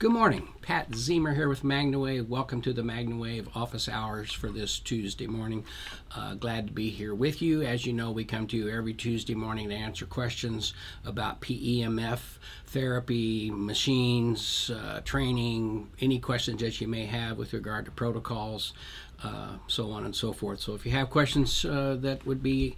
Good morning. Pat Zemer here with Magna Wave. Welcome to the Magna Wave office hours for this Tuesday morning. Glad to be here with you. As you know, we come to you every Tuesday morning to answer questions about PEMF, therapy, machines, training, any questions that you may have with regard to protocols, so on and so forth. So if you have questions that would be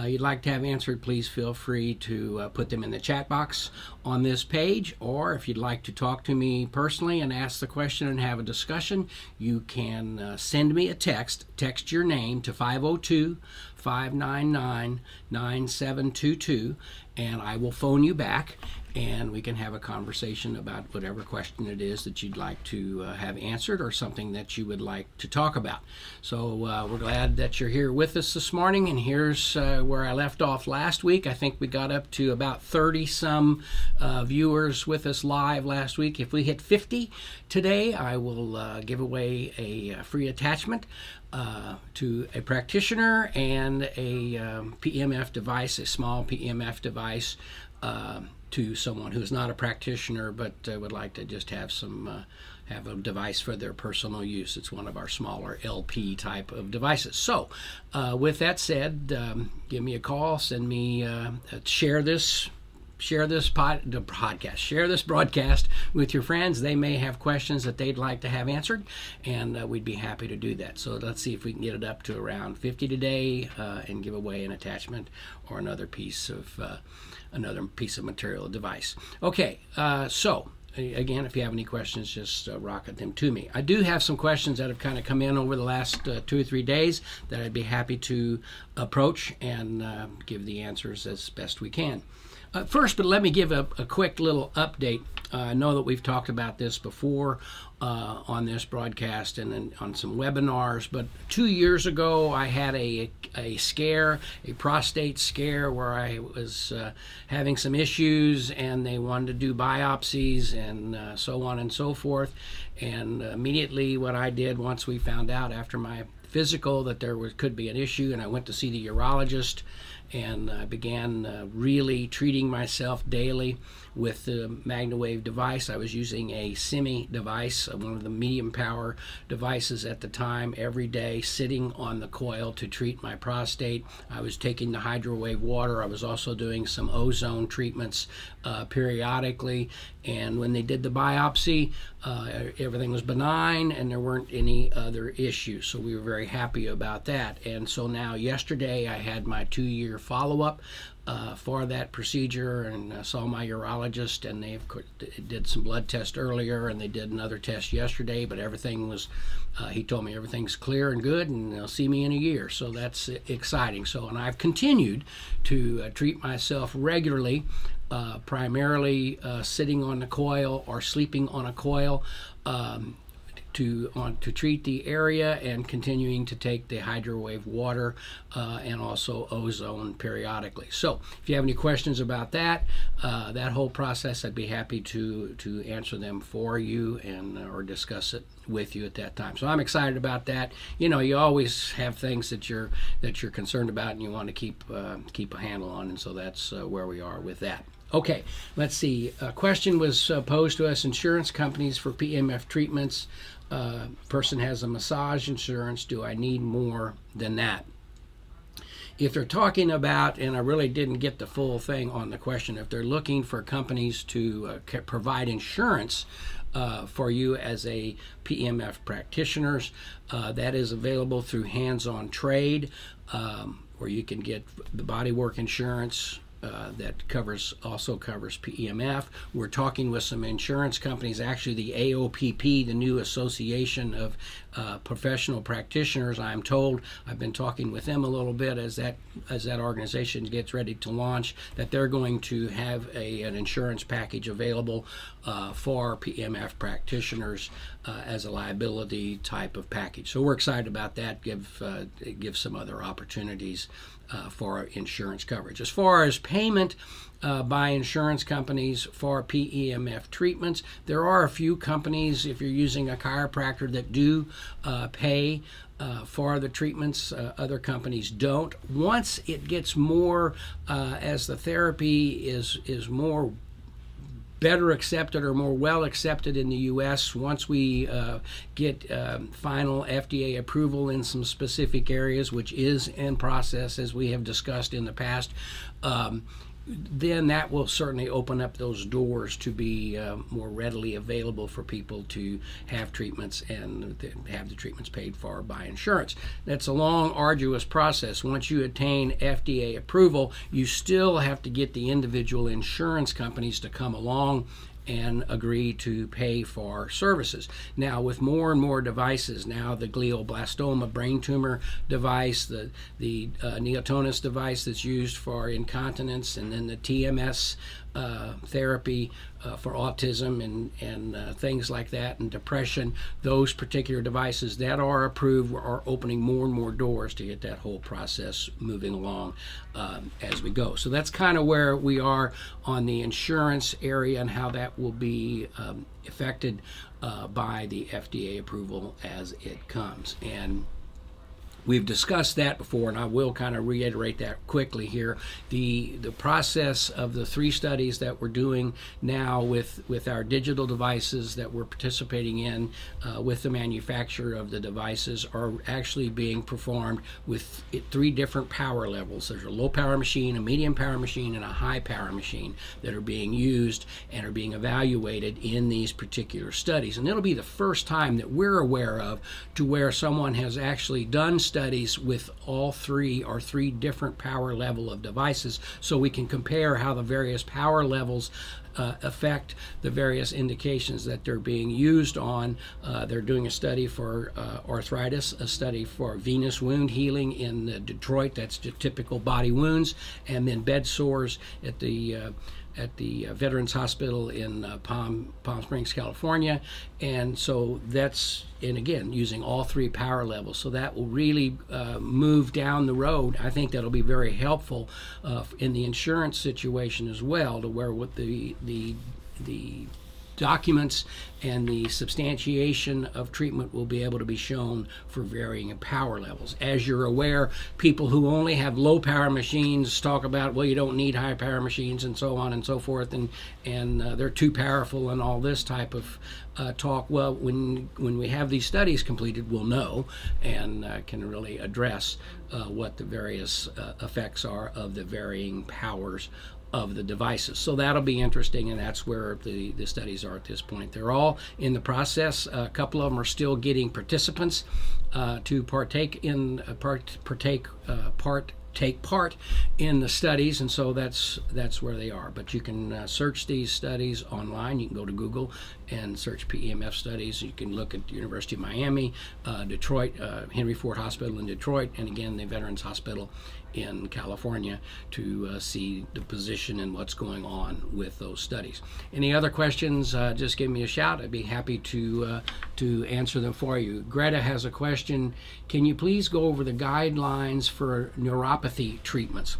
you'd like to have answered, please feel free to put them in the chat box on this page, or if you'd like to talk to me personally and ask the question and have a discussion, you can send me a text your name to 502-599-9722, and I will phone you back and we can have a conversation about whatever question it is that you'd like to have answered or something that you would like to talk about. So we're glad that you're here with us this morning, and here's where I left off last week. I think we got up to about 30-some viewers with us live last week. If we hit 50 today, I will give away a free attachment to a practitioner and a PEMF device, a small PEMF device, to someone who's not a practitioner but would like to just have some have a device for their personal use. It's one of our smaller LP type of devices. So with that said, give me a call, send me share this broadcast with your friends. They may have questions that they'd like to have answered, and we'd be happy to do that. So let's see if we can get it up to around 50 today and give away an attachment or another piece of material, a device. Okay, so again, if you have any questions, just rocket them to me. I do have some questions that have kind of come in over the last 2 or 3 days that I'd be happy to approach and give the answers as best we can. First, but let me give a quick little update. I know that we've talked about this before on this broadcast and on some webinars, but 2 years ago I had a prostate scare, where I was having some issues and they wanted to do biopsies and so on and so forth. And immediately what I did, once we found out after my physical that could be an issue, and I went to see the urologist, and I began really treating myself daily with the Magna Wave device. I was using a semi device, one of the medium power devices at the time, every day, sitting on the coil to treat my prostate. I was taking the hydrowave water. I was also doing some ozone treatments periodically. And when they did the biopsy, everything was benign and there weren't any other issues. So we were very happy about that. And so now yesterday I had my 2-year follow-up for that procedure, and saw my urologist, and they did some blood tests earlier and they did another test yesterday, but everything was, he told me everything's clear and good and they'll see me in a year. So that's exciting. So, and I've continued to treat myself regularly, primarily sitting on the coil or sleeping on a coil, to treat the area, and continuing to take the hydrowave water and also ozone periodically. So if you have any questions about that whole process, I'd be happy to answer them for you and or discuss it with you at that time. So I'm excited about that. You know, you always have things that you're concerned about and you want to keep a handle on, and so that's where we are with that. Okay, let's see. A question was posed to us: insurance companies for PEMF treatments. Person has a massage insurance. Do I need more than that? If they're talking about, and I really didn't get the full thing on the question, if they're looking for companies to provide insurance for you as a PEMF practitioners, that is available through Hands on Trade, where you can get the bodywork insurance that also covers PEMF. We're talking with some insurance companies, actually the AOPP, the new Association of Professional Practitioners. I'm told, I've been talking with them a little bit as that organization gets ready to launch, that they're going to have an insurance package available for PEMF practitioners as a liability type of package. So we're excited about that. Give some other opportunities for insurance coverage. As far as payment by insurance companies for PEMF treatments, there are a few companies, if you're using a chiropractor, that do pay for the treatments. Other companies don't. Once it gets more, as the therapy is more better accepted or more well accepted in the U.S. once we get final FDA approval in some specific areas, which is in process, as we have discussed in the past. Then that will certainly open up those doors to be more readily available for people to have treatments and have the treatments paid for by insurance. That's a long, arduous process. Once you attain FDA approval, you still have to get the individual insurance companies to come along and agree to pay for services. Now, with more and more devices, now the glioblastoma brain tumor device, the neotonus device that's used for incontinence, and then the TMS therapy for autism and things like that, and depression, those particular devices that are approved are opening more and more doors to get that whole process moving along as we go. So that's kind of where we are on the insurance area and how that will be affected by the FDA approval as it comes. And we've discussed that before, and I will kind of reiterate that quickly here. The process of the 3 studies that we're doing now with our digital devices that we're participating in with the manufacturer of the devices are actually being performed with 3 different power levels. There's a low power machine, a medium power machine, and a high power machine that are being used and are being evaluated in these particular studies. And it'll be the first time that we're aware of to where someone has actually done studies with all 3 or 3 different power level of devices, so we can compare how the various power levels affect the various indications that they're being used on. They're doing a study for arthritis, a study for venous wound healing in Detroit, that's just typical body wounds, and then bed sores at the Veterans Hospital in Palm Springs, California. And so that's, and again, using all 3 power levels. So that will really move down the road. I think that'll be very helpful in the insurance situation as well, to where with the documents and the substantiation of treatment will be able to be shown for varying power levels. As you're aware, people who only have low power machines talk about, well, you don't need high power machines and so on and so forth, and they're too powerful and all this type of talk. Well, when we have these studies completed, we'll know and can really address what the various effects are of the varying powers of the devices. So that'll be interesting, and that's where the studies are at this point. They're all in the process. A couple of them are still getting participants to take part in the studies, and so that's where they are. But you can search these studies online. You can go to Google and search PEMF studies. You can look at the University of Miami, Detroit, Henry Ford Hospital in Detroit, and again the Veterans Hospital in California to see the position and what's going on with those studies. Any other questions, just give me a shout. I'd be happy to answer them for you. Greta has a question. Can you please go over the guidelines for neuropathy treatments?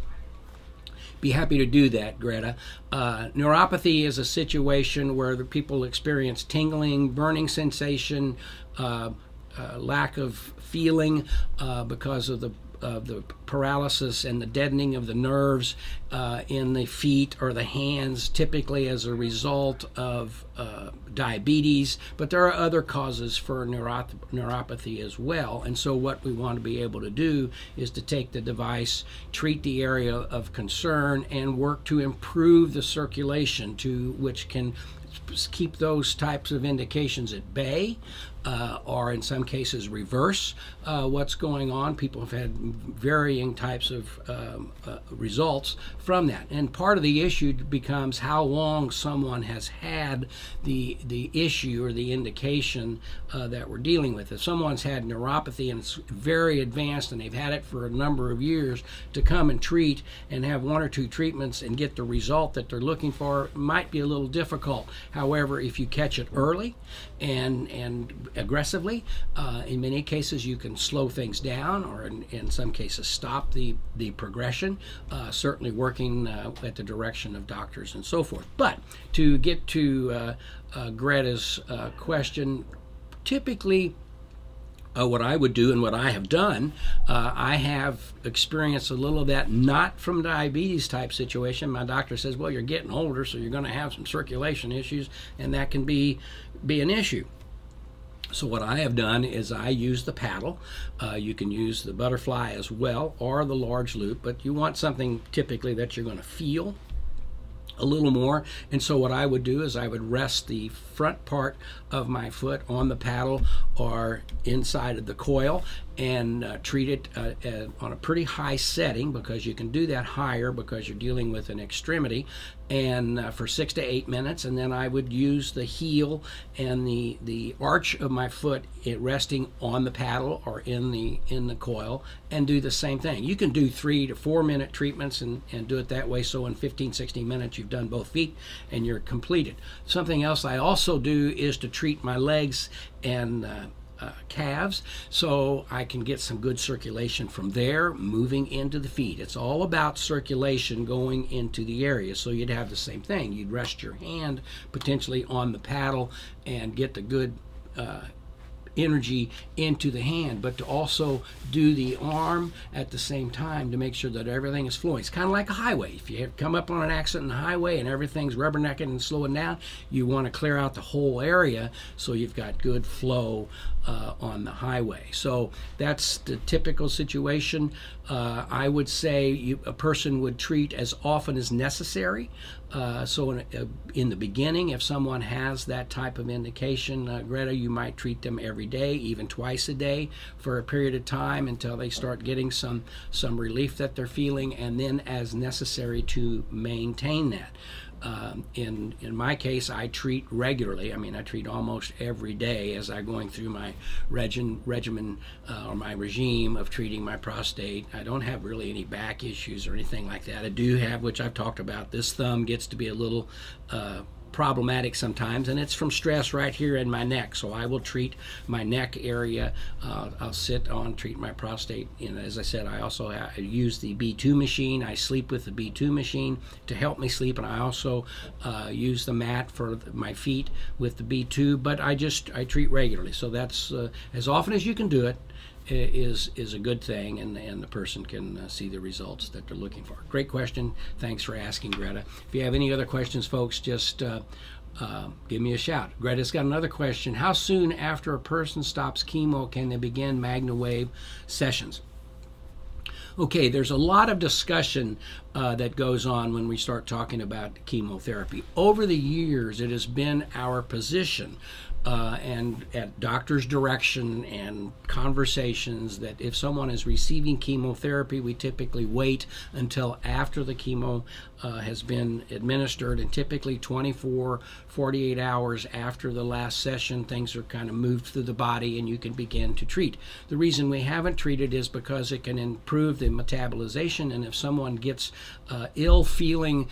Be happy to do that, Greta. Neuropathy is a situation where the people experience tingling, burning sensation, lack of feeling because of the paralysis and the deadening of the nerves in the feet or the hands, typically as a result of diabetes, but there are other causes for neuropathy as well. And so what we want to be able to do is to take the device, treat the area of concern, and work to improve the circulation, to which can keep those types of indications at bay, or in some cases reverse what's going on. People have had varying types of results from that. And part of the issue becomes how long someone has had the issue or the indication that we're dealing with. If someone's had neuropathy and it's very advanced and they've had it for a number of years, to come and treat and have 1 or 2 treatments and get the result that they're looking for might be a little difficult. However, if you catch it early and aggressively, in many cases you can slow things down, or in some cases stop the progression, certainly working at the direction of doctors and so forth. But to get to Greta's question, typically What I would do and what I have done, I have experienced a little of that, not from diabetes type situation. My doctor says, well, you're getting older, so you're going to have some circulation issues, and that can be an issue. So what I have done is I use the paddle. You can use the butterfly as well, or the large loop, but you want something typically that you're going to feel a little more. And so what I would do is I would rest the front part of my foot on the paddle or inside of the coil and treat it on a pretty high setting, because you can do that higher because you're dealing with an extremity, and for 6 to 8 minutes. And then I would use the heel and the arch of my foot resting on the paddle or in the coil, and do the same thing. You can do 3 to 4 minute treatments and do it that way. So in 15, 16 minutes, you've done both feet and you're completed. Something else I also do is to treat my legs and calves, so I can get some good circulation from there moving into the feet. It's all about circulation going into the area. So you'd have the same thing. You'd rest your hand potentially on the paddle and get the good energy into the hand, but to also do the arm at the same time to make sure that everything is flowing. It's kind of like a highway. If you come up on an accident in the highway and everything's rubbernecking and slowing down, you want to clear out the whole area so you've got good flow on the highway. So that's the typical situation. I would say a person would treat as often as necessary. So in the beginning, if someone has that type of indication, Greta, you might treat them every day, even twice a day for a period of time until they start getting some relief that they're feeling, and then as necessary to maintain that. In my case, I treat regularly. I mean, I treat almost every day as I'm going through my regimen or my regime of treating my prostate. I don't have really any back issues or anything like that. I do have, which I've talked about, this thumb gets to be a little problematic sometimes, and it's from stress right here in my neck. So I will treat my neck area. I'll treat my prostate. As I said, I also use the B2 machine. I sleep with the B2 machine to help me sleep, and I also use the mat for my feet with the B2. But I treat regularly. So that's as often as you can do it is a good thing, and the person can see the results that they're looking for. Great question. Thanks for asking, Greta. If you have any other questions, folks, just give me a shout. Greta's got another question. How soon after a person stops chemo can they begin Magna Wave sessions? Okay, there's a lot of discussion that goes on when we start talking about chemotherapy. Over the years, it has been our position and at doctor's direction and conversations that if someone is receiving chemotherapy, we typically wait until after the chemo has been administered, and typically 24, 48 hours after the last session, things are kind of moved through the body and you can begin to treat. The reason we haven't treated is because it can improve the metabolization, and if someone gets ill feeling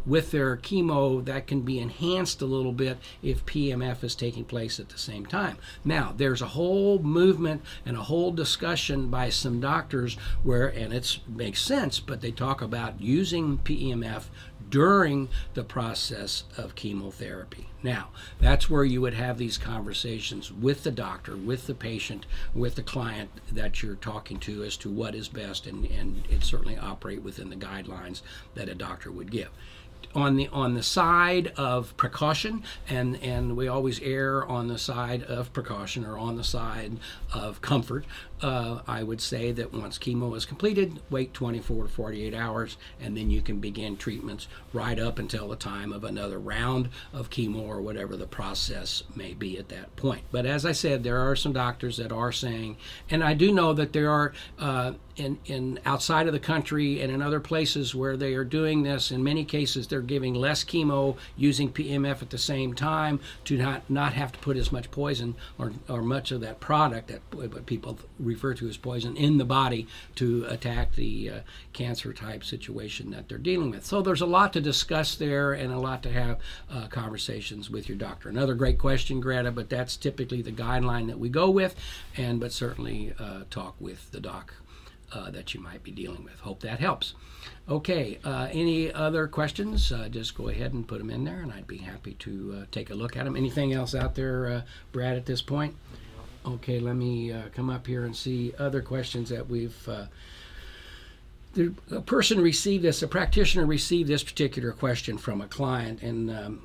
with their chemo, that can be enhanced a little bit if PEMF is taking place at the same time. Now, there's a whole movement and a whole discussion by some doctors where, and it makes sense, but they talk about using PEMF during the process of chemotherapy. Now, that's where you would have these conversations with the doctor, with the patient, with the client that you're talking to as to what is best, and it certainly operate within the guidelines that a doctor would give. On the side of precaution, and we always err on the side of precaution or on the side of comfort, I would say that once chemo is completed, wait 24 to 48 hours, and then you can begin treatments right up until the time of another round of chemo or whatever the process may be at that point. But as I said, there are some doctors that are saying, and I do know that there are in outside of the country and in other places where they are doing this. In many cases, they're giving less chemo using PEMF at the same time to not have to put as much poison or much of that product that what people refer to as poison in the body to attack the cancer type situation that they're dealing with. So there's a lot to discuss there and a lot to have conversations with your doctor. Another great question, Greta, but that's typically the guideline that we go with, but certainly talk with the doc that you might be dealing with. Hope that helps. Okay, any other questions? Just go ahead and put them in there, and I'd be happy to take a look at them. Anything else out there, Brad, at this point? Okay, let me come up here and see other questions that we've. A practitioner received this particular question from a client, and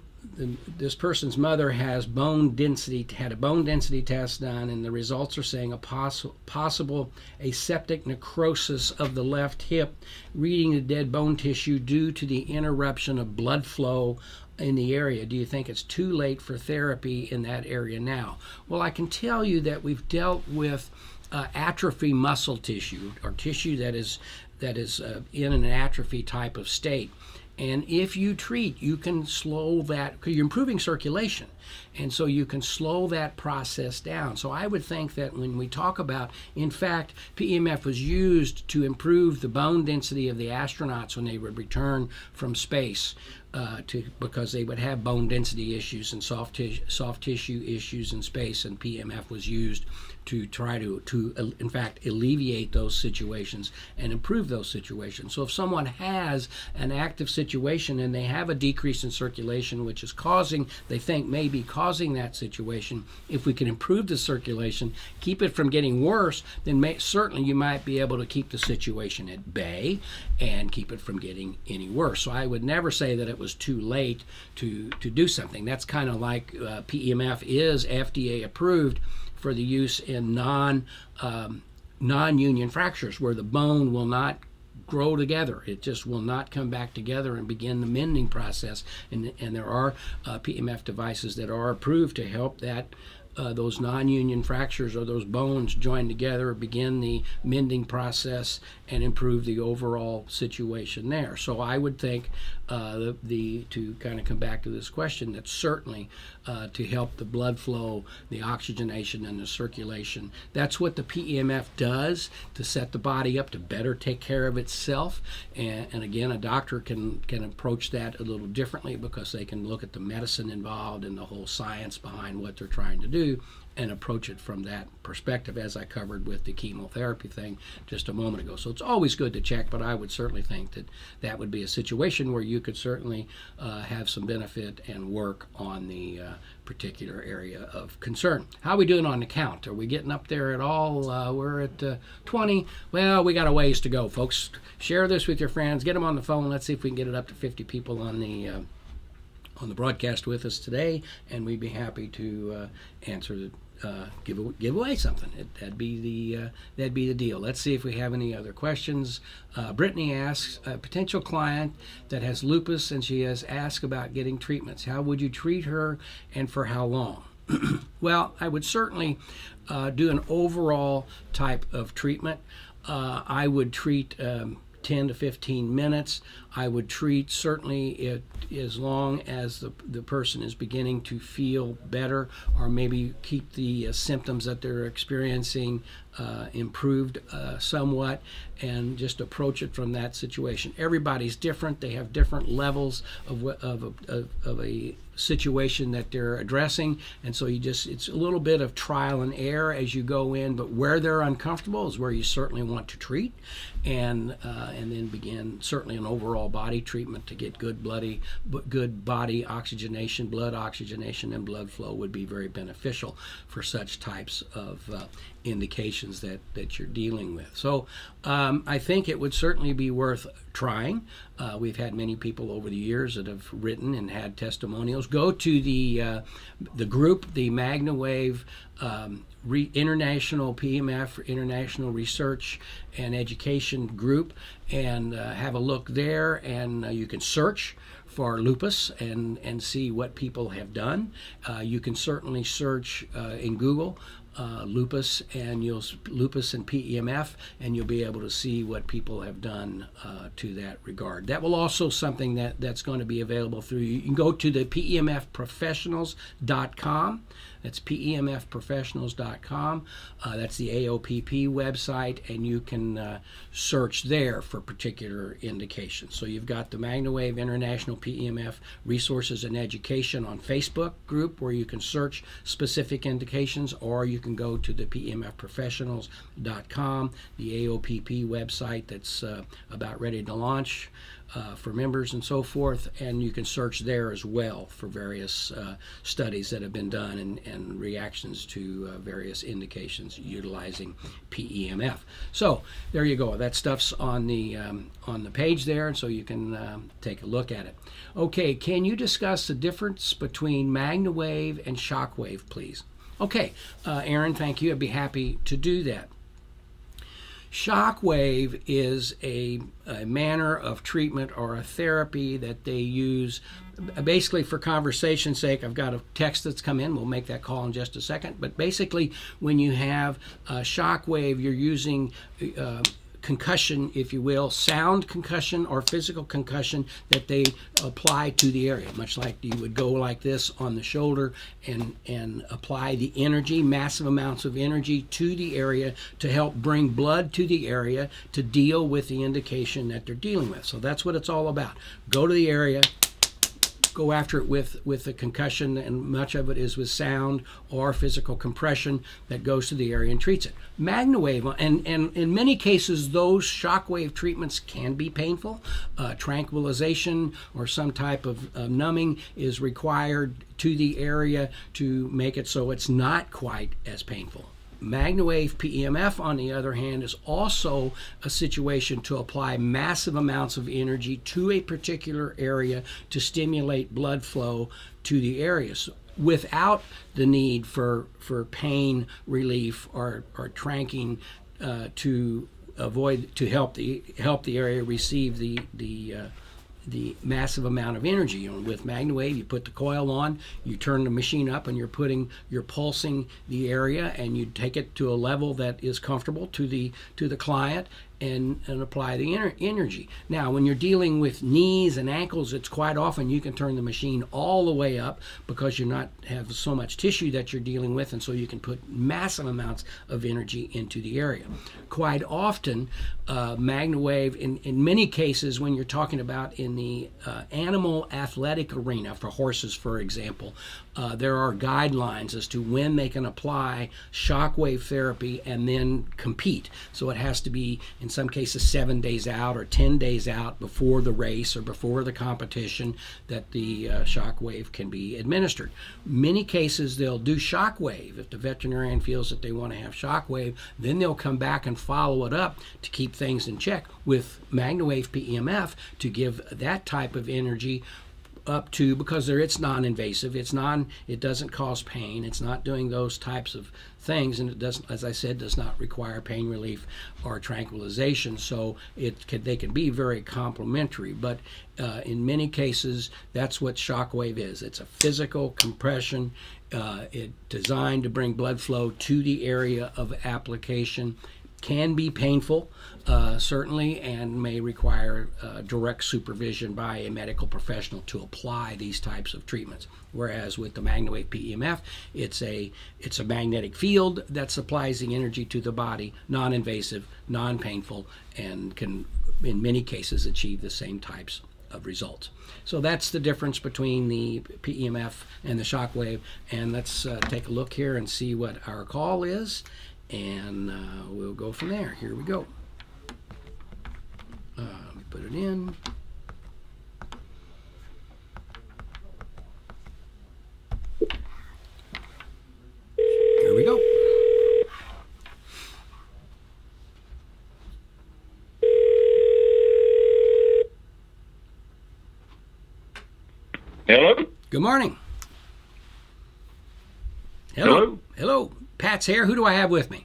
this person's mother had a bone density test done, and the results are saying a possible aseptic necrosis of the left hip, reading the dead bone tissue due to the interruption of blood flow in the area. Do you think it's too late for therapy in that area now? Well, I can tell you that we've dealt with atrophy muscle tissue, or tissue that is in an atrophy type of state. And if you treat, you can slow that, because you're improving circulation. And so you can slow that process down. So I would think that when we talk about, in fact, PEMF was used to improve the bone density of the astronauts when they would return from space, because they would have bone density issues and soft tissue issues in space, and PEMF was used to try to in fact alleviate those situations and improve those situations. So if someone has an active situation and they have a decrease in circulation, which is they think may be causing that situation, if we can improve the circulation, keep it from getting worse, then certainly you might be able to keep the situation at bay and keep it from getting any worse. So I would never say that it was too late to do something. That's kind of like PEMF is FDA approved for the use in non-union fractures, where the bone will not grow together. It just will not come back together and begin the mending process. And there are PEMF devices that are approved to help that those non-union fractures or those bones join together, begin the mending process, and improve the overall situation there. So I would think to kind of come back to this question, that certainly to help the blood flow, the oxygenation, and the circulation, that's what the PEMF does to set the body up to better take care of itself. And again, a doctor can approach that a little differently, because they can look at the medicine involved and the whole science behind what they're trying to do and approach it from that perspective, as I covered with the chemotherapy thing just a moment ago. So it's always good to check, but I would certainly think that that would be a situation where you could certainly have some benefit and work on the particular area of concern. How are we doing on the count? Are we getting up there at all? We're at 20. Well, we got a ways to go, folks. Share this with your friends. Get them on the phone. Let's see if we can get it up to 50 people on the broadcast with us today, and we'd be happy to answer give away something. That'd be the deal. Let's see if we have any other questions. Brittany asks, a potential client that has lupus, and she has asked about getting treatments. How would you treat her, and for how long? Well, I would certainly do an overall type of treatment. I would treat 10 to 15 minutes. I would treat certainly as long as the person is beginning to feel better, or maybe keep the symptoms that they're experiencing improved somewhat, and just approach it from that situation. Everybody's different. They have different levels of a situation that they're addressing, and so it's a little bit of trial and error as you go in, but where they're uncomfortable is where you certainly want to treat, and then begin certainly an overall body treatment to get good body oxygenation, blood oxygenation, and blood flow would be very beneficial for such types of indications that you're dealing with. So I think it would certainly be worth trying. We've had many people over the years that have written and had testimonials. Go to the group, the Magna Wave International PEMF, International Research and Education Group, and have a look there, and you can search for lupus and see what people have done. You can certainly search in Google lupus and PEMF, and you'll be able to see what people have done to that regard. That will also something that's going to be available through you. You can go to the PEMFprofessionals.com. That's PEMFprofessionals.com. That's the AOPP website, and you can search there for particular indications. So you've got the Magna Wave International PEMF Resources and Education on Facebook group, where you can search specific indications, or you can go to the PEMFprofessionals.com, the AOPP website that's about ready to launch for members and so forth, and you can search there as well for various studies that have been done and reactions to various indications utilizing PEMF. So there you go. That stuff's on the page there, and so you can take a look at it. Okay, can you discuss the difference between Magna Wave and shockwave, please? Okay, Aaron, thank you. I'd be happy to do that. Shockwave is a manner of treatment or a therapy that they use basically for conversation's sake. I've got a text that's come in. We'll make that call in just a second. But basically, when you have shockwave, you're using concussion, if you will, sound concussion or physical concussion that they apply to the area, much like you would go like this on the shoulder and apply the energy, massive amounts of energy to the area to help bring blood to the area to deal with the indication that they're dealing with. So that's what it's all about. Go to the area, go after it with the concussion, and much of it is with sound or physical compression that goes to the area and treats it. Magna Wave, and in many cases, those shockwave treatments can be painful. Tranquilization or some type of numbing is required to the area to make it so it's not quite as painful. Magna Wave PEMF, on the other hand, is also a situation to apply massive amounts of energy to a particular area to stimulate blood flow to the areas without the need for pain relief or tranking to help the area receive the massive amount of energy. You know, with Magna Wave, you put the coil on, you turn the machine up, and you're pulsing the area, and you take it to a level that is comfortable to the client, and apply the energy. Now, when you're dealing with knees and ankles, it's quite often you can turn the machine all the way up because you're not have so much tissue that you're dealing with, and so you can put massive amounts of energy into the area. Quite often, Magna Wave, in many cases, when you're talking about in the animal athletic arena, for horses, for example, there are guidelines as to when they can apply shockwave therapy and then compete. So it has to be, in some cases, 7 days out or 10 days out before the race or before the competition that the shockwave can be administered. Many cases they'll do shockwave. If the veterinarian feels that they want to have shockwave, then they'll come back and follow it up to keep things in check with Magna Wave PEMF to give that type of energy up to, because it's non-invasive, it doesn't cause pain, it's not doing those types of things, and it doesn't, as I said, does not require pain relief or tranquilization, so they can be very complementary. But in many cases, that's what shockwave is. It's a physical compression. It's designed to bring blood flow to the area of application. Can be painful, certainly, and may require direct supervision by a medical professional to apply these types of treatments. Whereas with the Magna Wave PEMF, it's a magnetic field that supplies the energy to the body, non-invasive, non-painful, and can, in many cases, achieve the same types of results. So that's the difference between the PEMF and the shockwave. And let's take a look here and see what our call is. And we'll go from there. Here we go. Put it in. Here we go. Hello? Good morning. Hello? Hello. Pat's here. Who do I have with me?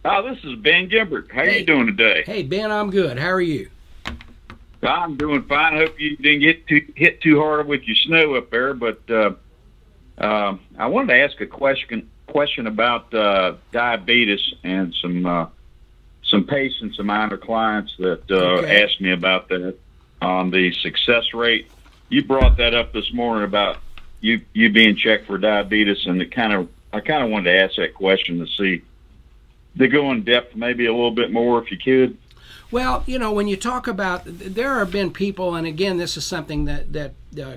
Oh, this is Ben Gimbert. How you doing today? Hey, Ben, I'm good. How are you? I'm doing fine. I hope you didn't get hit too hard with your snow up there, but I wanted to ask a question about diabetes and some patients of mine or clients that asked me about that on the success rate. You brought that up this morning about you being checked for diabetes, and I kind of wanted to ask that question to go in depth maybe a little bit more if you could. Well, when you talk about, there have been people, and again, this is something that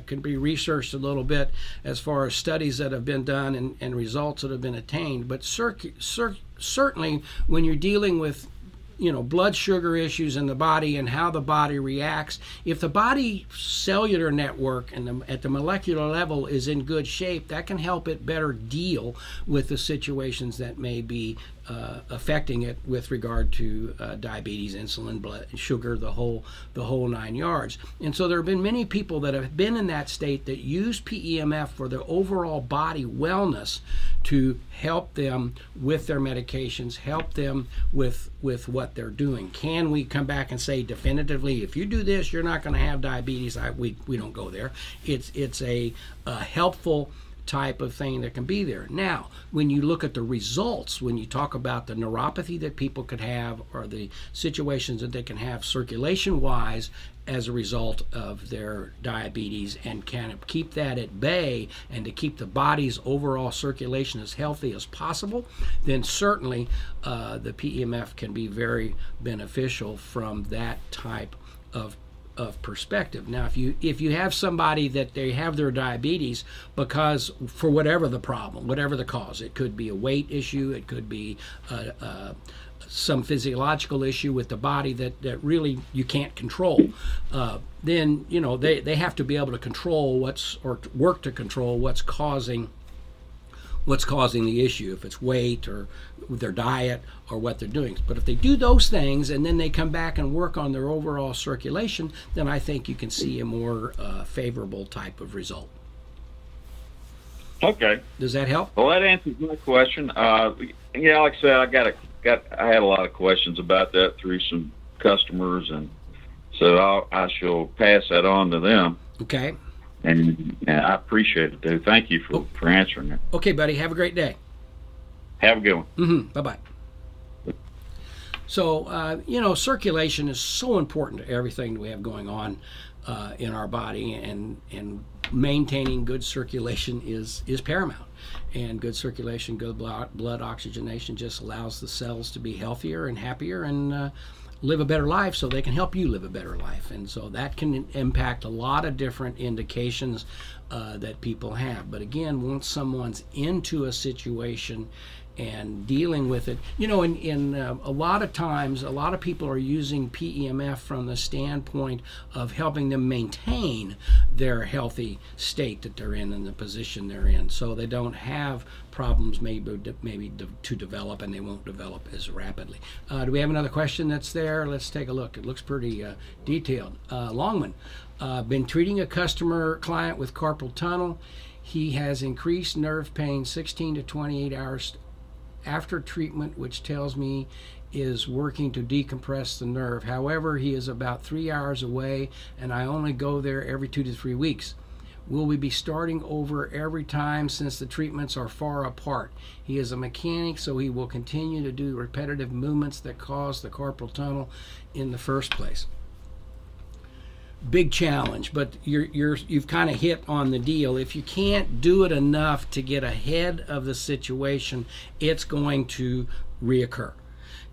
can be researched a little bit as far as studies that have been done and results that have been attained. But certainly when you're dealing with blood sugar issues in the body and how the body reacts. If the body cellular network and at the molecular level is in good shape, that can help it better deal with the situations that may be affecting it with regard to diabetes, insulin, blood sugar, the whole 9 yards. And so there have been many people that have been in that state that use PEMF for their overall body wellness to help them with their medications, help them with what they're doing. Can we come back and say definitively, if you do this, you're not going to have diabetes? We don't go there. It's a helpful type of thing that can be there. Now, when you look at the results, when you talk about the neuropathy that people could have or the situations that they can have circulation-wise as a result of their diabetes, and can keep that at bay and to keep the body's overall circulation as healthy as possible, then certainly the PEMF can be very beneficial from that type of perspective. Now, if you have somebody that they have their diabetes because for whatever the problem, whatever the cause, it could be a weight issue, it could be some physiological issue with the body that really you can't control, then they have to be able to control work to control what's causing the issue, if it's weight or their diet or what they're doing. But if they do those things and then they come back and work on their overall circulation, then I think you can see a more favorable type of result. Okay. Does that help? Well, that answers my question. Yeah, like I said, I had a lot of questions about that through some customers, and so I shall pass that on to them. Okay. And I appreciate it, dude. Thank you for answering it. Okay, buddy. Have a great day. Have a good one. Mm-hmm. Bye-bye. So, circulation is so important to everything that we have going on in our body, and maintaining good circulation is paramount. And good circulation, good blood oxygenation just allows the cells to be healthier and happier and live a better life, so they can help you live a better life. And so that can impact a lot of different indications that people have. But again, once someone's into a situation and dealing with it, in a lot of times, a lot of people are using PEMF from the standpoint of helping them maintain their healthy state that they're in and the position they're in, so they don't have problems maybe to develop, and they won't develop as rapidly. Do we have another question that's there? Let's take a look. It looks pretty detailed. Longman, been treating a client with carpal tunnel. He has increased nerve pain 16 to 28 hours after treatment, which tells me is working to decompress the nerve. However, he is about 3 hours away, and I only go there every 2 to 3 weeks. Will we be starting over every time since the treatments are far apart? He is a mechanic, so he will continue to do repetitive movements that cause the carpal tunnel in the first place. Big challenge, but you've kind of hit on the deal. If you can't do it enough to get ahead of the situation, it's going to reoccur.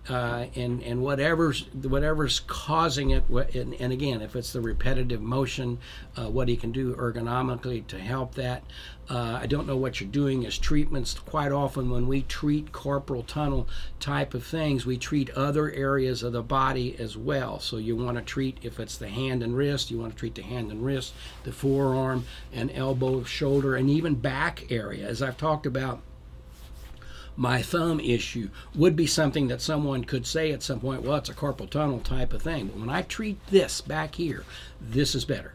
And whatever's causing it, and again, if it's the repetitive motion, what he can do ergonomically to help that. I don't know what you're doing as treatments. Quite often when we treat carpal tunnel type of things, we treat other areas of the body as well. So you want to treat, if it's the hand and wrist, you want to treat the hand and wrist, the forearm and elbow, shoulder, and even back area. As I've talked about, my thumb issue would be something that someone could say at some point, well, it's a carpal tunnel type of thing. But when I treat this back here, this is better.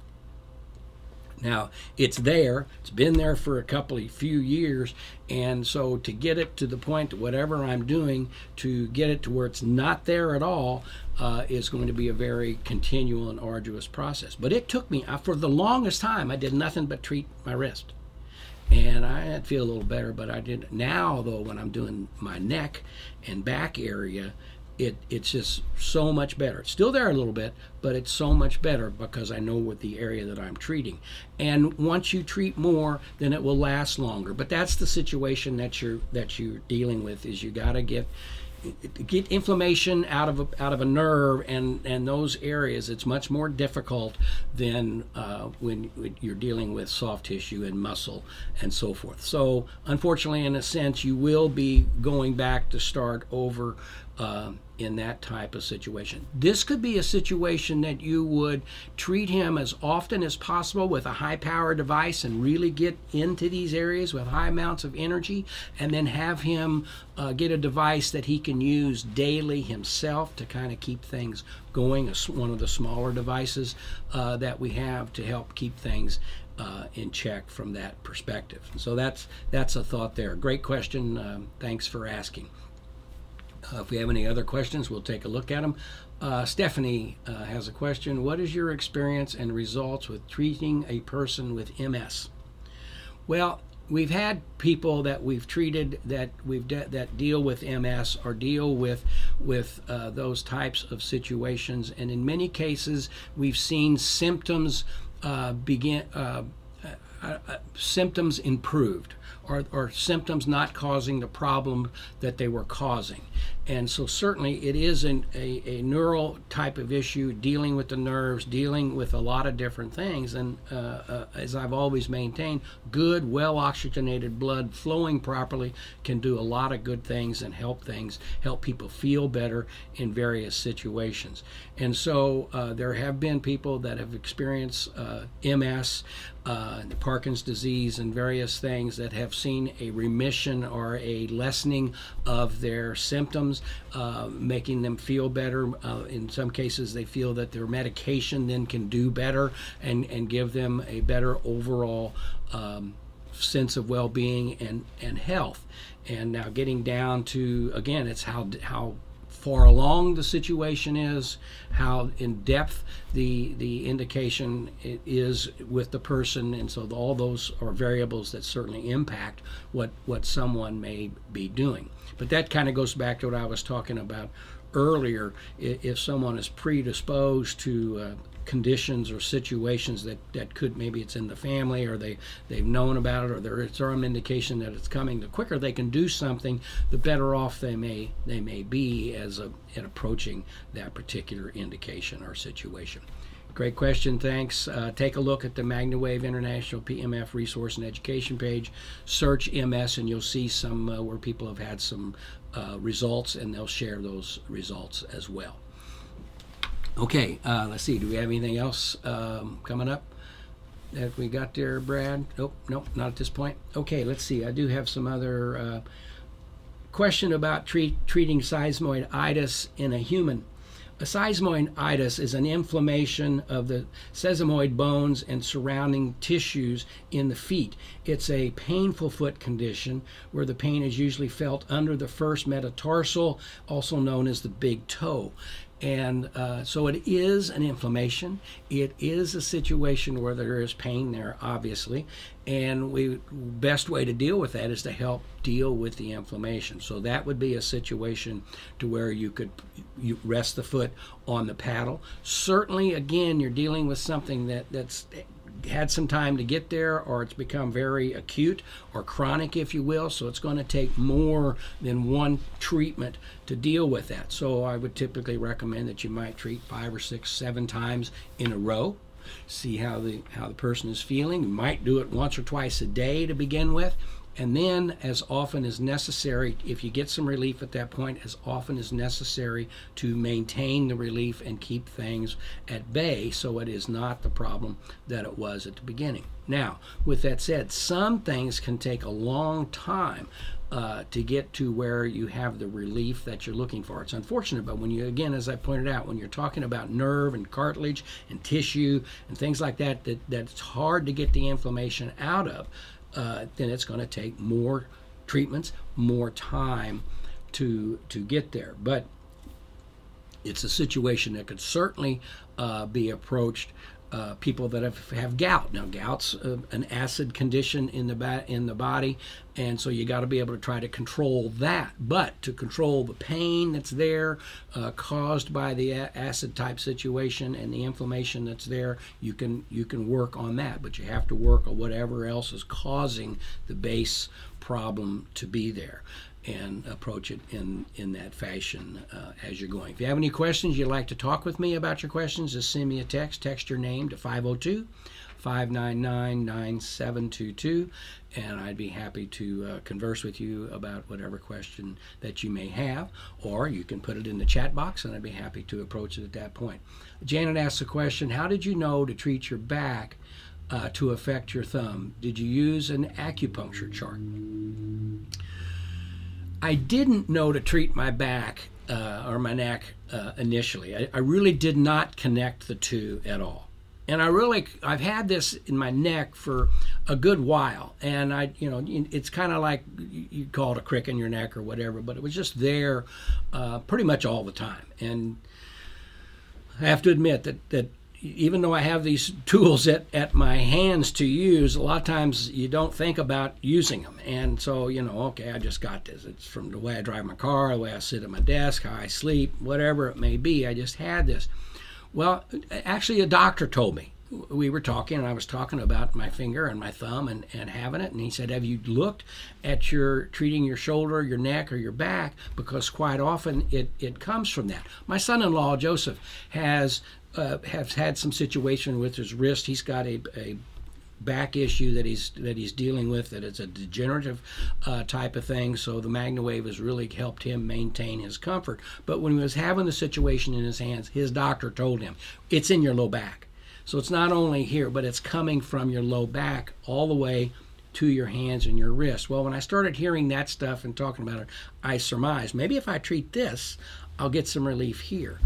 Now, it's there. It's been there for a few years. And so to get it to the point that whatever I'm doing to get it to where it's not there at all is going to be a very continual and arduous process. But it took me, for the longest time, I did nothing but treat my wrist. And I feel a little better, but I didn't. Now, though, when I'm doing my neck and back area, it's just so much better. It's still there a little bit, but it's so much better because I know what the area that I'm treating. And once you treat more, then it will last longer. But that's the situation that you're dealing with. Is you got to get inflammation out of a nerve and those areas. It's much more difficult than when you're dealing with soft tissue and muscle and so forth. So unfortunately, in a sense, you will be going back to start over in that type of situation. This could be a situation that you would treat him as often as possible with a high power device and really get into these areas with high amounts of energy, and then have him get a device that he can use daily himself to kind of keep things going, one of the smaller devices that we have to help keep things in check from that perspective. So that's a thought there. Great question. Thanks for asking. If we have any other questions, we'll take a look at them. Stephanie has a question. What is your experience and results with treating a person with MS? Well, we've had people that we've treated that deal with MS or deal with those types of situations, and in many cases we've seen symptoms symptoms improved, or symptoms not causing the problem that they were causing. And so certainly it is a neural type of issue, dealing with the nerves, dealing with a lot of different things. And as I've always maintained, good, well oxygenated blood flowing properly can do a lot of good things and help people feel better in various situations. And so there have been people that have experienced MS, the Parkinson's disease, and various things that have seen a remission or a lessening of their symptoms, making them feel better. In some cases, they feel that their medication then can do better and give them a better overall sense of well-being and health. And now getting down to, again, it's how far along the situation is, how in depth the indication is with the person, and so all those are variables that certainly impact what someone may be doing. But that kind of goes back to what I was talking about earlier. If someone is predisposed to conditions or situations that could, maybe it's in the family, or they've known about it, or there's some indication that it's coming, the quicker they can do something, the better off they may be in approaching that particular indication or situation. Great question, thanks. Take a look at the Magna Wave International PEMF Resource and Education page. Search MS and you'll see some where people have had some results, and they'll share those results as well. Okay, let's see. Do we have anything else coming up that we got there, Brad? Nope, not at this point. Okay, let's see. I do have some other question about treating sesamoiditis in a human. A sesamoiditis is an inflammation of the sesamoid bones and surrounding tissues in the feet. It's a painful foot condition where the pain is usually felt under the first metatarsal, also known as the big toe. And so it is an inflammation. It is a situation where there is pain there, obviously, and the best way to deal with that is to help deal with the inflammation. So that would be a situation to where you rest the foot on the paddle. Certainly, again, you're dealing with something that's had some time to get there, or it's become very acute or chronic, if you will, so it's going to take more than one treatment to deal with that. So I would typically recommend that you might treat 5 or 6, 7 times in a row, see how the person is feeling. You might do it once or twice a day to begin with, and then as often as necessary, if you get some relief at that point, as often as necessary to maintain the relief and keep things at bay so it is not the problem that it was at the beginning. Now, with that said, some things can take a long time to get to where you have the relief that you're looking for. It's unfortunate, but when you, again, as I pointed out, when you're talking about nerve and cartilage and tissue and things like that, that's hard to get the inflammation out of, then it's going to take more treatments, more time to get there. But it's a situation that could certainly be approached. People that have gout. Now, gout's an acid condition in the body, and so you got to be able to try to control that. But to control the pain that's there caused by the acid type situation and the inflammation that's there, you can work on that. But you have to work on whatever else is causing the base problem to be there, and approach it in that fashion as you're going. If you have any questions, you'd like to talk with me about your questions, just send me a text your name to 599-9722, and I'd be happy to converse with you about whatever question that you may have, or you can put it in the chat box, and I'd be happy to approach it at that point. Janet asks a question: how did you know to treat your back to affect your thumb? Did you use an acupuncture chart? I didn't know to treat my back or my neck initially. I really did not connect the two at all. And I've had this in my neck for a good while, and it's kind of like you call it a crick in your neck or whatever, but it was just there pretty much all the time. And I have to admit that even though I have these tools at my hands to use, a lot of times you don't think about using them. And so, okay, I just got this. It's from the way I drive my car, the way I sit at my desk, how I sleep, whatever it may be. I just had this. Well, actually, a doctor told me. We were talking, and I was talking about my finger and my thumb and having it. And he said, have you looked at treating your shoulder, your neck, or your back? Because quite often it comes from that. My son-in-law, Joseph, has had some situation with his wrist. He's got a back issue that he's dealing with, that it's a degenerative type of thing. So the Magna Wave has really helped him maintain his comfort. But when he was having the situation in his hands, his doctor told him, it's in your low back. So it's not only here, but it's coming from your low back all the way to your hands and your wrists. Well, when I started hearing that stuff and talking about it, I surmised, maybe if I treat this, I'll get some relief here.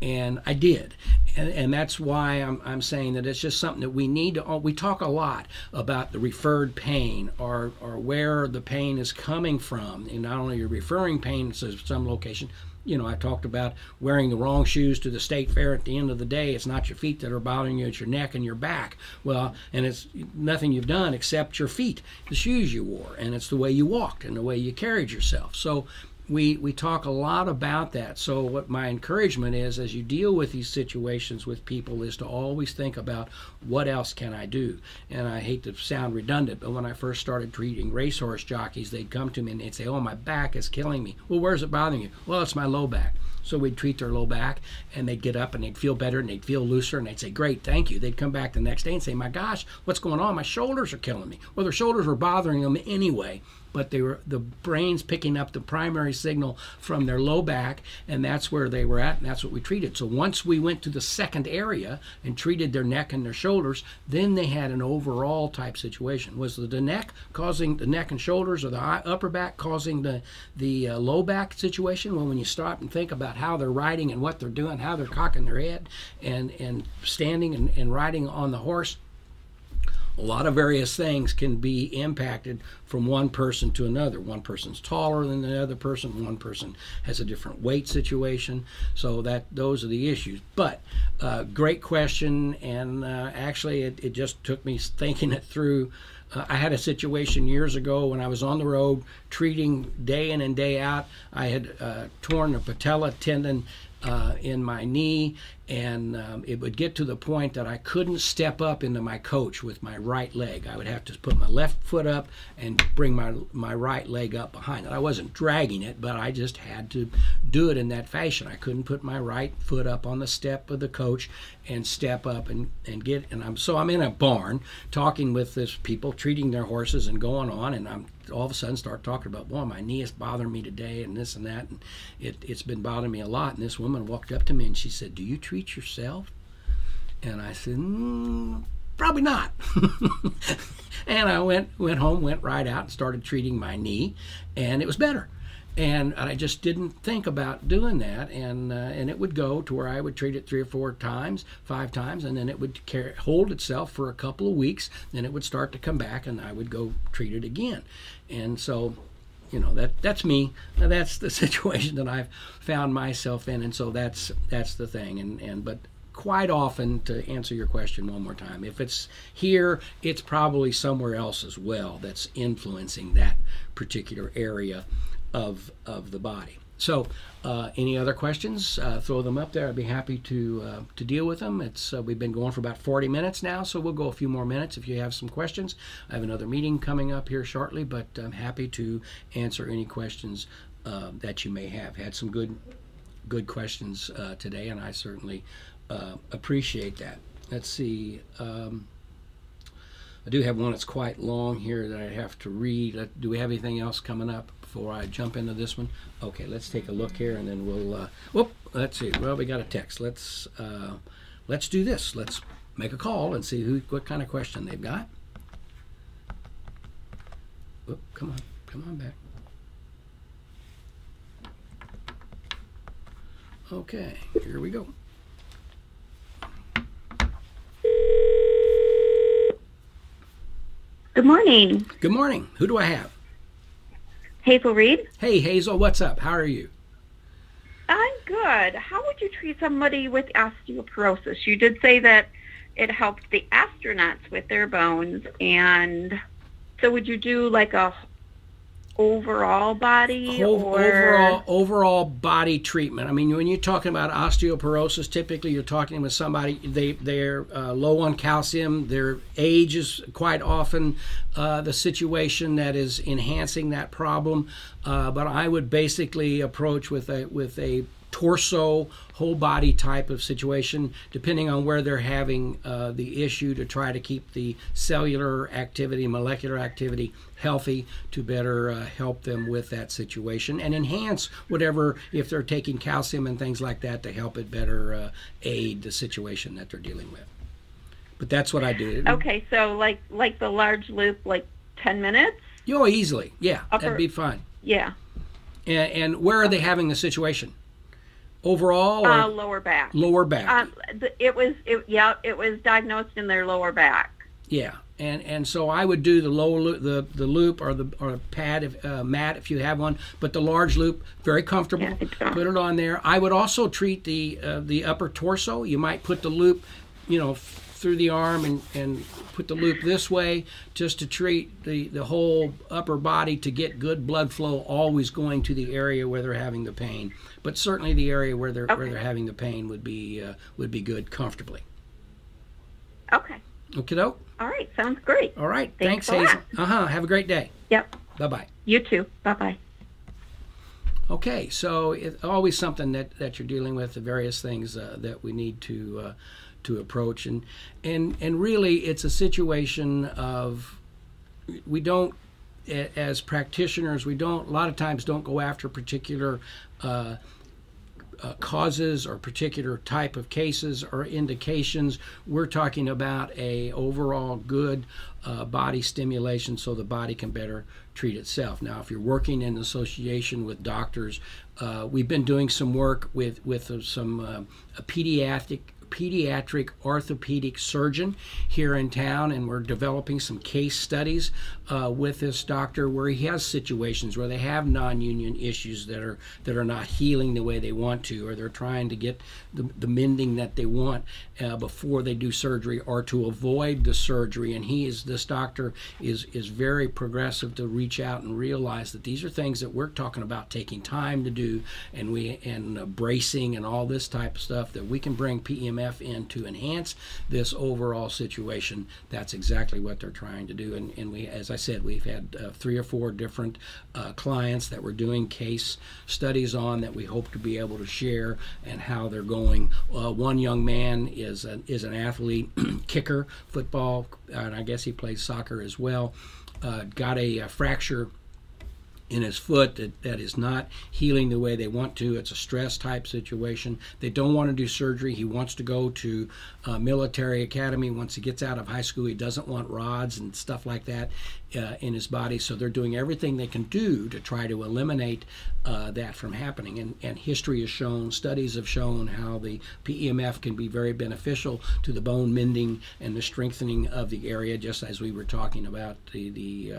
And I did. And that's why I'm saying that it's just something that we need to, we talk a lot about the referred pain or where the pain is coming from. And not only your referring pain to some location, I talked about wearing the wrong shoes to the state fair. At the end of the day, it's not your feet that are bothering you, it's your neck and your back. Well, and it's nothing you've done except your feet, the shoes you wore, and it's the way you walked and the way you carried yourself. So we talk a lot about that. So what my encouragement is, as you deal with these situations with people, is to always think about what else can I do. And I hate to sound redundant, but when I first started treating racehorse jockeys, they'd come to me and they'd say, oh, my back is killing me. Well, where's it bothering you? Well, it's my low back. So we'd treat their low back, and they'd get up and they'd feel better and they'd feel looser, and they'd say, great, thank you. They'd come back the next day and say, my gosh, what's going on? My shoulders are killing me. Well, their shoulders were bothering them anyway, but the brain's picking up the primary signal from their low back, and that's where they were at, and that's what we treated. So once we went to the second area and treated their neck and their shoulders, then they had an overall type situation. Was the neck causing the neck and shoulders, or the upper back causing the low back situation? Well, when you stop and think about how they're riding and what they're doing, how they're cocking their head and standing and riding on the horse, a lot of various things can be impacted from one person to another. One person's taller than the other person. One person has a different weight situation. So those are the issues. But great question, and actually it just took me thinking it through. I had a situation years ago when I was on the road treating day in and day out. I had torn a patella tendon in my knee, and it would get to the point that I couldn't step up into my coach with my right leg. I would have to put my left foot up and bring my right leg up behind it. I wasn't dragging it, but I just had to do it in that fashion. I couldn't put my right foot up on the step of the coach and step up and get, and I'm in a barn talking with this people, treating their horses and going on, and I'm all of a sudden start talking about, boy, my knee is bothering me today and this and that, and it's been bothering me a lot. And this woman walked up to me and she said, do you treat yourself? And I said, probably not. And I went home, went right out and started treating my knee, and it was better. And I just didn't think about doing that, and it would go to where I would treat it 3 or 4 times, 5 times, and then it would hold itself for a couple of weeks. Then it would start to come back, and I would go treat it again. And so, that's me. That's the situation that I've found myself in, and so that's the thing. But quite often, to answer your question one more time, if it's here, it's probably somewhere else as well that's influencing that particular area of the body. So any other questions, throw them up there. I'd be happy to deal with them. We've been going for about 40 minutes now, so we'll go a few more minutes if you have some questions. I have another meeting coming up here shortly, but I'm happy to answer any questions that you may have. Had some good questions today, and I certainly appreciate that. Let's see. I do have one that's quite long here that I have to read. Do we have anything else coming up before I jump into this one? Okay, let's take a look here, and then we'll. Let's see. Well, we got a text. Let's do this. Let's make a call and see what kind of question they've got. Oh, come on back. Okay, here we go. Good morning. Good morning. Who do I have? Hazel Reed. Hey, Hazel, what's up? How are you? I'm good. How would you treat somebody with osteoporosis? You did say that it helps the astronauts with their bones, and so would you do like a overall body overall body treatment? I mean, when you're talking about osteoporosis, typically you're talking with somebody they're low on calcium. Their age is quite often the situation that is enhancing that problem. But I would basically approach with a torso, whole body type of situation, depending on where they're having the issue, to try to keep the cellular activity, molecular activity healthy, to better help them with that situation, and enhance whatever, if they're taking calcium and things like that, to help it better aid the situation that they're dealing with. But that's what I do. Okay, so like the large loop, like 10 minutes? Oh, easily. Yeah, that'd be fine. Yeah. And where are they having the situation? Overall, or lower back. Lower back. It was diagnosed in their lower back. Yeah, and so I would do the lower loop, the loop or the pad, mat if you have one, but the large loop, very comfortable. Yeah, put it on there. I would also treat the upper torso. You might put the loop, through the arm and put the loop this way, just to treat the whole upper body, to get good blood flow always going to the area where they're having the pain. But certainly the area where they're having the pain would be good comfortably. Okay. Okie doke. All right, sounds great. All right, thanks Hazel. Have a great day. Yep. Bye-bye. You too. Bye-bye. Okay, so it's always something that you're dealing with, the various things that we need to approach, and really it's a situation of, we don't, as practitioners, we don't, a lot of times don't go after particular causes or particular type of cases or indications. We're talking about a overall good body stimulation so the body can better treat itself. Now, if you're working in association with doctors, we've been doing some work with some pediatric orthopedic surgeon here in town, and we're developing some case studies with this doctor where he has situations where they have non-union issues that are not healing the way they want to, or they're trying to get the mending that they want before they do surgery, or to avoid the surgery. And this doctor is very progressive to reach out and realize that these are things that we're talking about taking time to do, and bracing and all this type of stuff, that we can bring PEMF in to enhance this overall situation. That's exactly what they're trying to do. And we, as I said, we've had 3 or 4 different clients that we're doing case studies on, that we hope to be able to share and how they're going. One young man is an athlete, kicker, football, and I guess he plays soccer as well. Got a fracture in his foot that is not healing the way they want to. It's a stress type situation. They don't want to do surgery. He wants to go to military academy once he gets out of high school. He doesn't want rods and stuff like that in his body. So they're doing everything they can do to try to eliminate that from happening. And history has shown, studies have shown how the PEMF can be very beneficial to the bone mending and the strengthening of the area, just as we were talking about the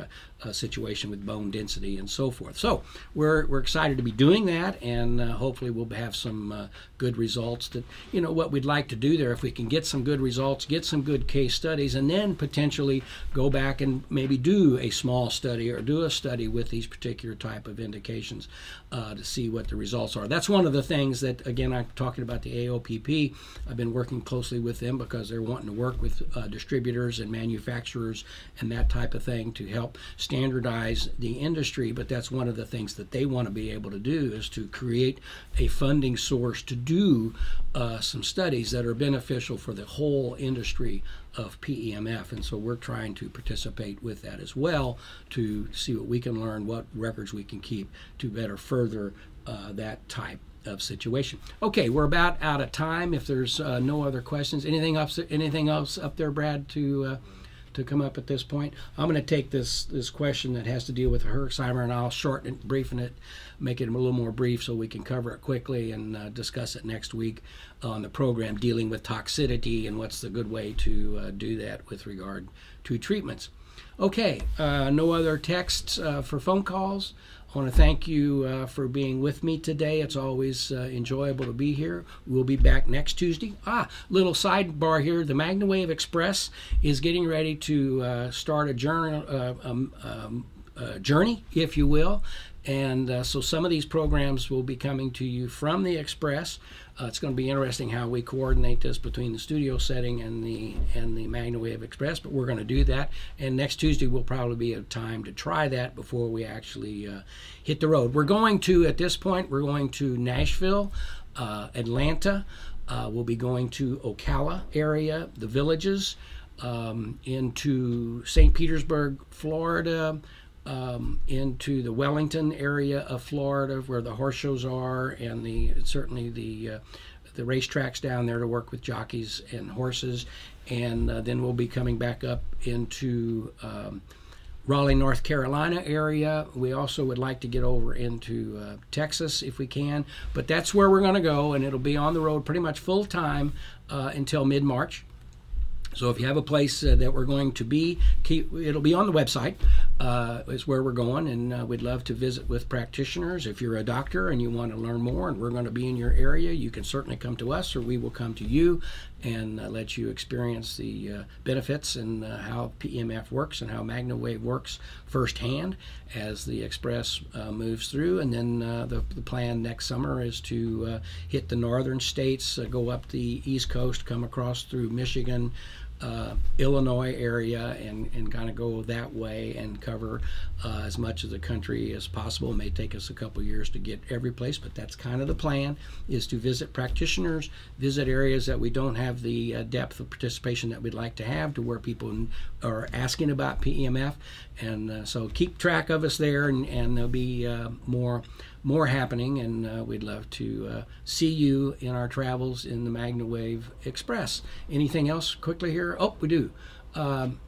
situation with bone density and so forth. So we're excited to be doing that, and hopefully we'll have some good results. That, what we'd like to do there, if we can get some good results, get some good case studies, and then potentially go back and maybe do a small study or do a study with these particular type of indications to see what the results are. That's one of the things that, again, I'm talking about the AOPP. I've been working closely with them because they're wanting to work with distributors and manufacturers and that type of thing to help standardize the industry. But but that's one of the things that they want to be able to do, is to create a funding source to do some studies that are beneficial for the whole industry of PEMF. And so we're trying to participate with that as well, to see what we can learn, what records we can keep to better further that type of situation. Okay, we're about out of time. If there's no other questions, anything else up there, Brad, to come up at this point? I'm going to take this question that has to deal with Herxheimer, and I'll shorten it, briefen it, make it a little more brief so we can cover it quickly and discuss it next week on the program, dealing with toxicity and what's the good way to do that with regard to treatments. Okay, no other texts for phone calls. I want to thank you for being with me today. It's always enjoyable to be here. We'll be back next Tuesday. Little sidebar here. The Magna Wave Express is getting ready to start a journey, if you will. And so some of these programs will be coming to you from the Express. It's going to be interesting how we coordinate this between the studio setting and the Magna Wave Express, but we're going to do that. And next Tuesday will probably be a time to try that before we actually hit the road. We're going to, at this point, we're going to Nashville, Atlanta. We'll be going to Ocala area, the villages, into St. Petersburg, Florida, into the Wellington area of Florida, where the horse shows are, and certainly the racetracks down there to work with jockeys and horses. And then we'll be coming back up into Raleigh, North Carolina area. We also would like to get over into Texas if we can, but that's where we're going to go, and it'll be on the road pretty much full time until mid-March. So if you have a place that we're going to be, it'll be on the website, is where we're going, and we'd love to visit with practitioners. If you're a doctor and you want to learn more and we're going to be in your area, you can certainly come to us, or we will come to you and let you experience the benefits and how PEMF works and how Magna Wave works firsthand as the Express moves through. And then the plan next summer is to hit the northern states, go up the East Coast, come across through Michigan, Illinois area, and kind of go that way and cover as much of the country as possible. It may take us a couple years to get every place, but that's kind of the plan, is to visit practitioners, visit areas that we don't have the depth of participation that we'd like to have, to where people are asking about PEMF. And so keep track of us there, and there'll be more happening, and we'd love to see you in our travels in the Magna Wave Express. Anything else quickly here? Oh, we do.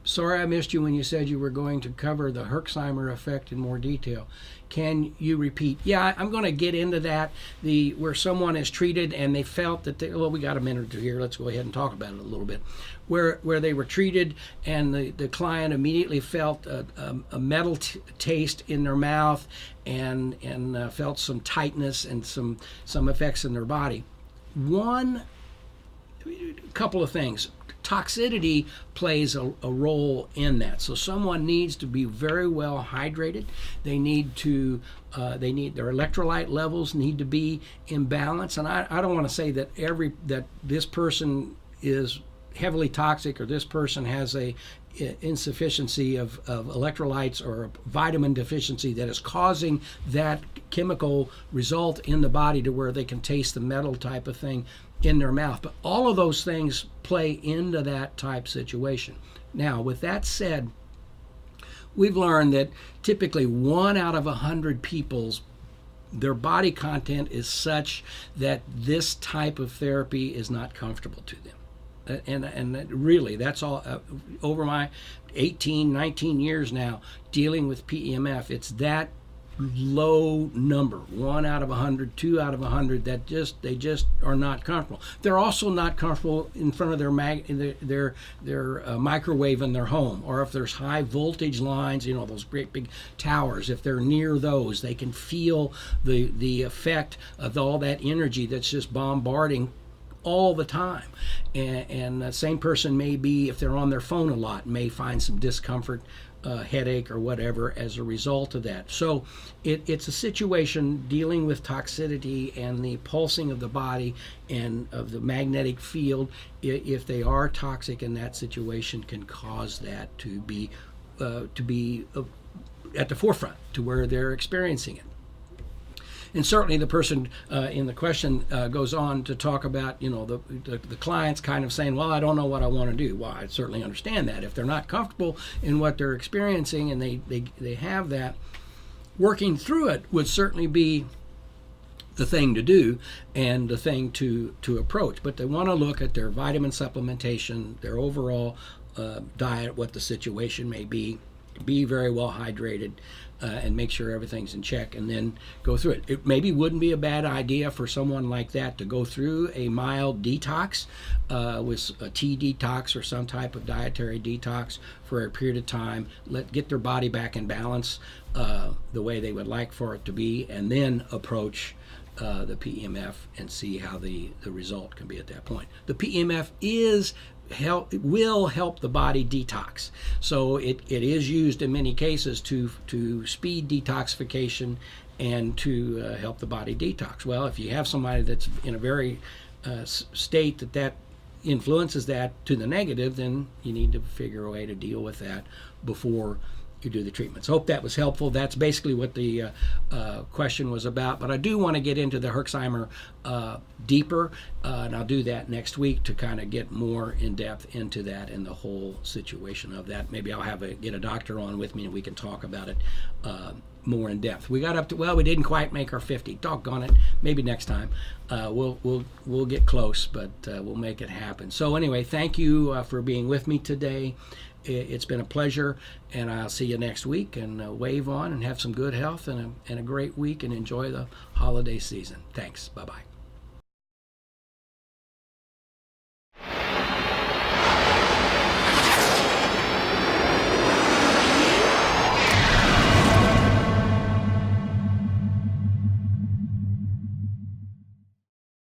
Sorry I missed you when you said you were going to cover the Herxheimer effect in more detail. Can you repeat? Yeah, I'm going to get into that. Where someone is treated and they felt that we got a minute or two here. Let's go ahead and talk about it a little bit. Where they were treated and the client immediately felt a metal taste in their mouth and felt some tightness and some effects in their body. Couple of things. Toxicity plays a role in that. So someone needs to be very well hydrated. They need their electrolyte levels need to be in balance. And I don't want to say that this person is heavily toxic, or this person has a insufficiency of electrolytes or a vitamin deficiency that is causing that chemical result in the body to where they can taste the metal type of thing in their mouth. But all of those things play into that type situation. Now, with that said, we've learned that typically 1 out of 100 people's their body content is such that this type of therapy is not comfortable to them. And really, that's all over my 18, 19 years now dealing with PEMF. It's that low number, 1 out of 100, 2 out of 100, that they just are not comfortable. They're also not comfortable in front of their microwave in their home, or if there's high voltage lines, those great big towers. If they're near those, they can feel the effect of all that energy that's just bombarding all the time. And the same person may be, if they're on their phone a lot, may find some discomfort, headache or whatever as a result of that. So it's a situation dealing with toxicity and the pulsing of the body and of the magnetic field. If they are toxic in that situation, can cause that to be at the forefront to where they're experiencing it. And certainly the person in the question goes on to talk about, the clients kind of saying, well, I don't know what I want to do. Well, I certainly understand that. If they're not comfortable in what they're experiencing and they have that, working through it would certainly be the thing to do and the thing to approach. But they want to look at their vitamin supplementation, their overall diet, what the situation may be very well hydrated, and make sure everything's in check, and then go through it. It maybe wouldn't be a bad idea for someone like that to go through a mild detox with a tea detox or some type of dietary detox for a period of time, get their body back in balance the way they would like for it to be, and then approach the PEMF and see how the result can be at that point. The PEMF will help the body detox. So it is used in many cases to speed detoxification and to help the body detox. Well, if you have somebody that's in a very state that influences that to the negative, then you need to figure a way to deal with that before you do the treatments. Hope that was helpful. That's basically what the question was about. But I do want to get into the Herxheimer deeper, and I'll do that next week to kind of get more in depth into that and the whole situation of that. Maybe I'll get a doctor on with me and we can talk about it more in depth. We got up to, we didn't quite make our 50. Doggone it. Maybe next time. We'll get close, but we'll make it happen. So anyway, thank you for being with me today. It's been a pleasure, and I'll see you next week, and wave on and have some good health and a great week, and enjoy the holiday season. Thanks. Bye-bye.